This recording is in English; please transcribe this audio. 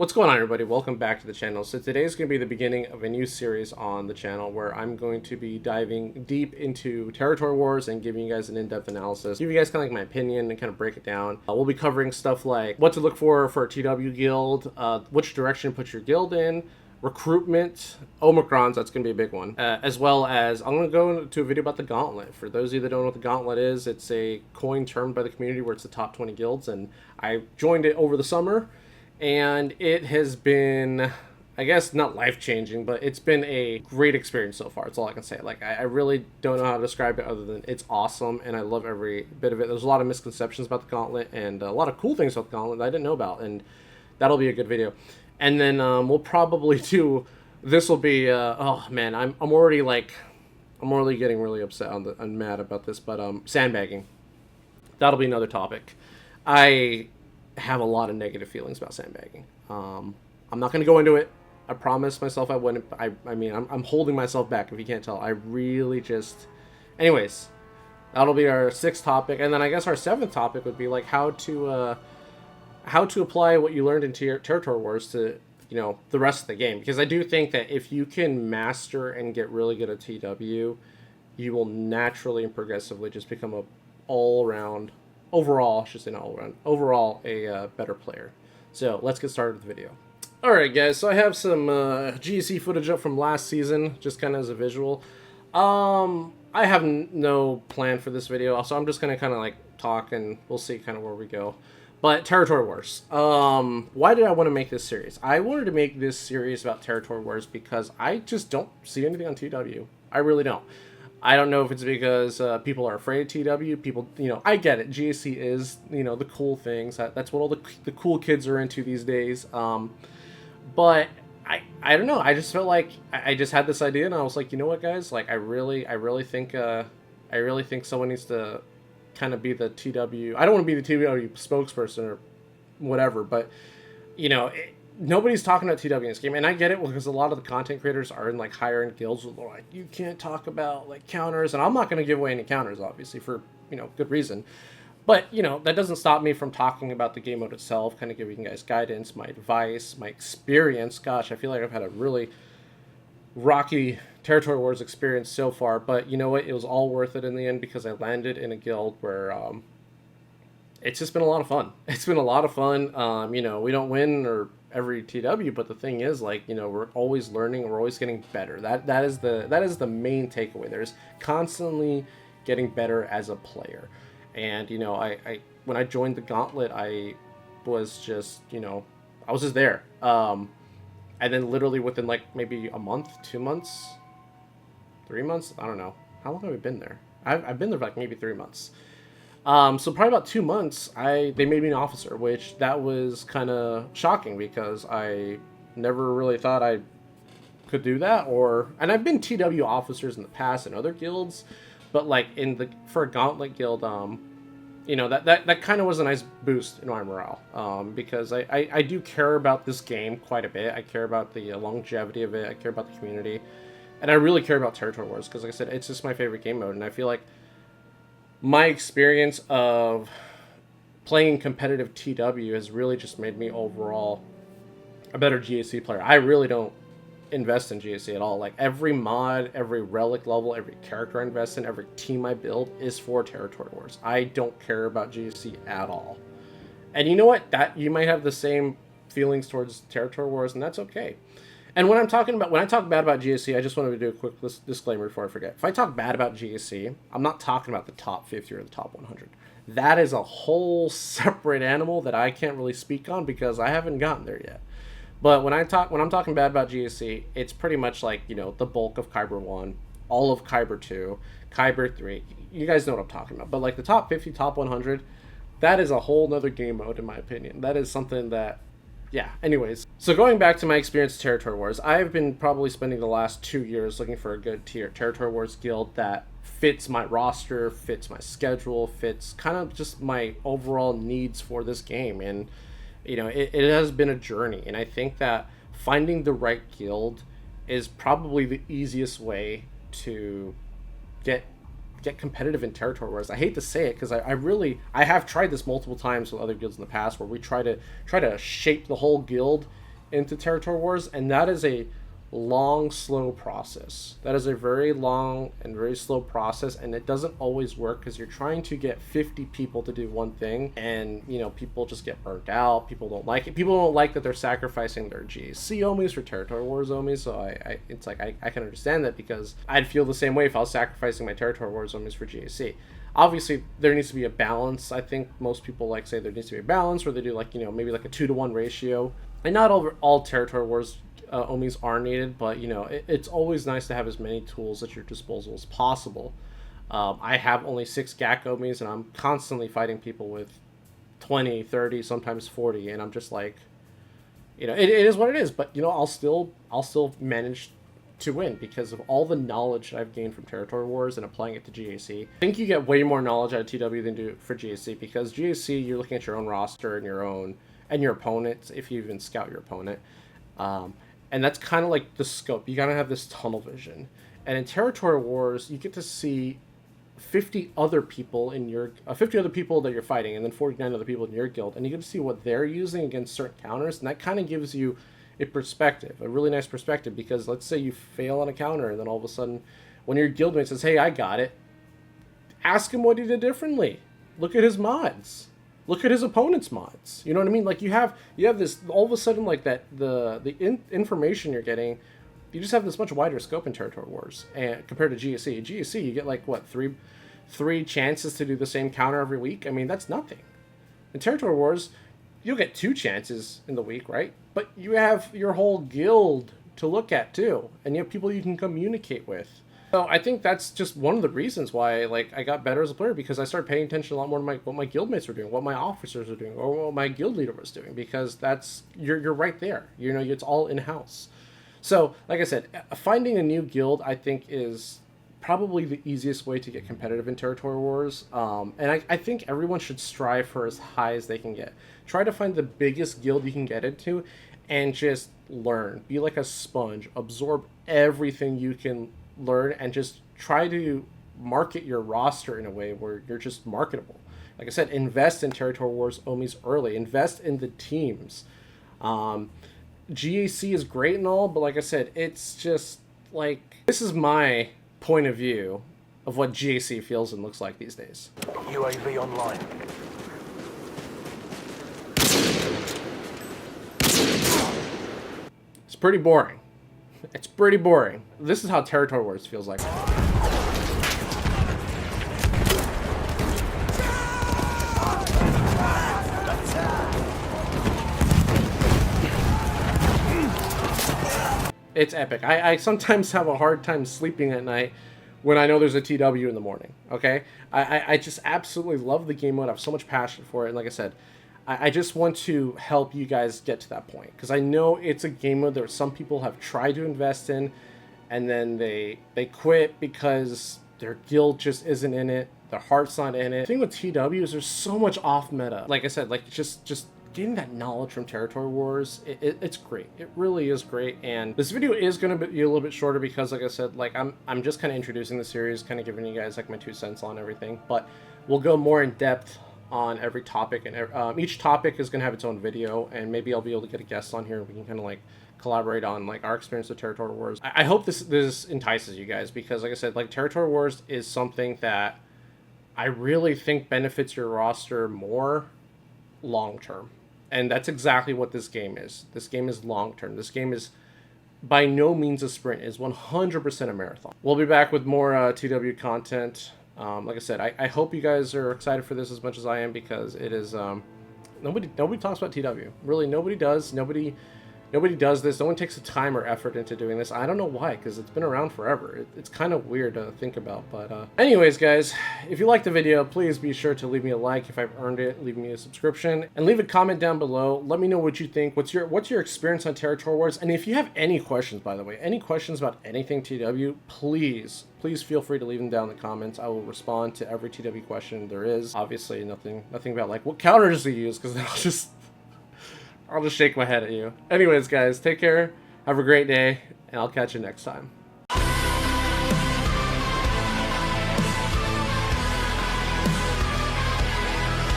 What's going on, everybody? Welcome back to the channel. So today's going to be the beginning of a new series on the channel where I'm going to be diving deep into territory wars and giving you guys an in-depth analysis, give you guys kind of like my opinion and kind of break it down. We'll be covering stuff like what to look for a TW guild, which direction to put your guild in, recruitment, Omicrons, that's going to be a big one, as well as I'm going to go into a video about the Gauntlet. For those of you that don't know what the Gauntlet is, it's a coin termed by the community where it's the top 20 guilds, and I joined it over the summer. And it has been, I guess, not life-changing, but it's been a great experience so far. That's all I can say. Like, I really don't know how to describe it other than it's awesome, and I love every bit of it. There's a lot of misconceptions about the Gauntlet, and a lot of cool things about the Gauntlet that I didn't know about, and that'll be a good video. And then we'll probably do, this will be, oh man, I'm already getting really upset I'm mad about this, but sandbagging. That'll be another topic. I have a lot of negative feelings about sandbagging. I'm not going to go into it. I promised myself I wouldn't. I mean, I'm holding myself back if you can't tell. I really just... Anyways, that'll be our 6th topic. And then I guess our 7th topic would be like how to apply what you learned into your territory wars to, you know, the rest of the game. Because I do think that if you can master and get really good at TW, you will naturally and progressively just become a all-around... Overall, I should say not all around, overall a better player. So let's get started with the video. Alright guys, so I have some GEC footage up from last season, just kind of as a visual. I have no plan for this video, so I'm just going to kind of like talk and we'll see kind of where we go. But Territory Wars. Why did I want to make this series? I wanted to make this series about Territory Wars because I just don't see anything on TW. I really don't. I don't know if it's because people are afraid of TW. People, you know, I get it. GSC is, you know, the cool things. That's what all the cool kids are into these days. But I don't know. I just felt like I just had this idea, and I was like, you know what, guys? Like, I really think someone needs to kind of be the TW. I don't want to be the TW spokesperson or whatever, but you know. Nobody's talking about TW in this game, and I get it because a lot of the content creators are in like higher end guilds where they're like, you can't talk about like counters, and I'm not going to give away any counters, obviously, for, you know, good reason. But, you know, that doesn't stop me from talking about the game mode itself, kind of giving you guys guidance, my advice, my experience. Gosh, I feel like I've had a really rocky Territory Wars experience so far, but you know what? It was all worth it in the end because I landed in a guild where it's just been a lot of fun. It's been a lot of fun. You know, we don't win or every TW, but the thing is, like, you know, we're always learning, we're always getting better. That is the main takeaway. There's constantly getting better as a player. And you know, I when I joined the Gauntlet, I was just, you know, I was just there. And then literally within like maybe a month, 2 months, 3 months, I don't know. How long have I been there? I've been there for like maybe 3 months. So probably about 2 months, they made me an officer, which that was kind of shocking because I never really thought I could do that. And I've been TW officers in the past in other guilds, but like for a Gauntlet guild, you know, that kind of was a nice boost in my morale, because I do care about this game quite a bit. I care about the longevity of it. I care about the community, and I really care about Territory Wars because, like I said, it's just my favorite game mode, and I feel like my experience of playing competitive TW has really just made me overall a better GSC player. I really don't invest in GSC at all. Like, every mod, every relic level, every character I invest in, every team I build is for Territory Wars. I don't care about GSC at all. And you know what? That you might have the same feelings towards Territory Wars, and that's okay. And when I talk bad about GSC, I just wanted to do a quick disclaimer before I forget. If I talk bad about GSC, I'm not talking about the top 50 or the top 100. That is a whole separate animal that I can't really speak on because I haven't gotten there yet. But when I'm talking bad about GSC, it's pretty much like, you know, the bulk of Kyber 1, all of Kyber 2, Kyber 3. You guys know what I'm talking about. But like the top 50, top 100, that is a whole nother game mode in my opinion. That is something that... Yeah, anyways. So going back to my experience with Territory Wars, I've been probably spending the last 2 years looking for a good Territory Wars guild that fits my roster, fits my schedule, fits kind of just my overall needs for this game. And, you know, it has been a journey. And I think that finding the right guild is probably the easiest way to get competitive in Territory Wars. I hate to say it because I have tried this multiple times with other guilds in the past where we try to shape the whole guild into Territory Wars, and that is a long, slow process. That is a very long and very slow process, and it doesn't always work because you're trying to get 50 people to do one thing, and you know, people just get burnt out. People don't like it. People don't like that they're sacrificing their GAC Omis for Territory Wars Omis. So it's like I can understand that, because I'd feel the same way if I was sacrificing my Territory Wars Omis for GAC. Obviously, there needs to be a balance. I think most people like say there needs to be a balance where they do, like, you know, maybe like a 2-to-1 ratio. And not all Territory Wars Omis are needed, but you know, it's always nice to have as many tools at your disposal as possible. I have only 6 GAC Omis, and I'm constantly fighting people with 20, 30, sometimes 40, and I'm just like, you know, it is what it is. But you know, I'll still manage to win because of all the knowledge I've gained from Territory Wars and applying it to GAC. I think you get way more knowledge out of TW than do for GAC, because GAC, you're looking at your own roster and your opponents, if you even scout your opponent. And that's kind of like the scope. You gotta have this tunnel vision. And in Territory Wars, you get to see 50 other people in your 50 other people that you're fighting, and then 49 other people in your guild, and you get to see what they're using against certain counters, and that kind of gives you a perspective, a really nice perspective. Because let's say you fail on a counter, and then all of a sudden, when your guildmate says, "Hey, I got it," ask him what he did differently. Look at his mods. Look at his opponent's mods. You know what I mean? Like, you have this, all of a sudden, like, that the information you're getting, you just have this much wider scope in Territory Wars, and compared to GAC. GAC, you get like, what, three chances to do the same counter every week? I mean, that's nothing. In Territory Wars, you'll get 2 chances in the week, right? But you have your whole guild to look at too, and you have people you can communicate with. So I think that's just one of the reasons why, like, I got better as a player, because I started paying attention a lot more to what my guildmates were doing, what my officers were doing, or what my guild leader was doing, because that's, you're right there. You know, it's all in-house. So, like I said, finding a new guild, I think, is probably the easiest way to get competitive in Territory Wars. And I think everyone should strive for as high as they can get. Try to find the biggest guild you can get into, and just learn. Be like a sponge. Absorb everything you can learn, and just try to market your roster in a way where you're just marketable. Like I said, invest in Territory Wars Omis early. Invest in the teams. GAC is great and all, but like I said, it's just like, this is my point of view of what GAC feels and looks like these days. UAV online. It's pretty boring. It's pretty boring. This is how Territory Wars feels like. It's epic. I sometimes have a hard time sleeping at night when I know there's a TW in the morning, okay? I just absolutely love the game mode. I have so much passion for it, and like I said, I just want to help you guys get to that point, because I know it's a game mode that some people have tried to invest in, and then they quit because their guild just isn't in it, their heart's not in it. The thing with TW is there's so much off meta. Like I said, like, just getting that knowledge from Territory Wars, it's great. It really is great. And this video is going to be a little bit shorter because, like I said, like, I'm just kind of introducing the series, kind of giving you guys like my 2 cents on everything. But we'll go more in depth on every topic, and each topic is going to have its own video, and maybe I'll be able to get a guest on here and we can kind of like collaborate on like our experience with Territory Wars. I hope this entices you guys, because like I said, like, Territory Wars is something that I really think benefits your roster more long term. And that's exactly what this game is. This game is long term. This game is by no means a sprint. It is 100% a marathon. We'll be back with more TW content. Like I said, I hope you guys are excited for this as much as I am, because it is nobody talks about TW. Really, nobody does. Nobody does this. No one takes the time or effort into doing this. I don't know why, because it's been around forever. It's kind of weird to think about. But anyways, guys, if you liked the video, please be sure to leave me a like if I've earned it. Leave me a subscription, and leave a comment down below. Let me know what you think. What's your experience on Territory Wars? And if you have any questions, by the way, any questions about anything TW, please feel free to leave them down in the comments. I will respond to every TW question there is. Obviously, nothing about like what counters to use, because then I'll just shake my head at you. Anyways, guys, take care. Have a great day, and I'll catch you next time.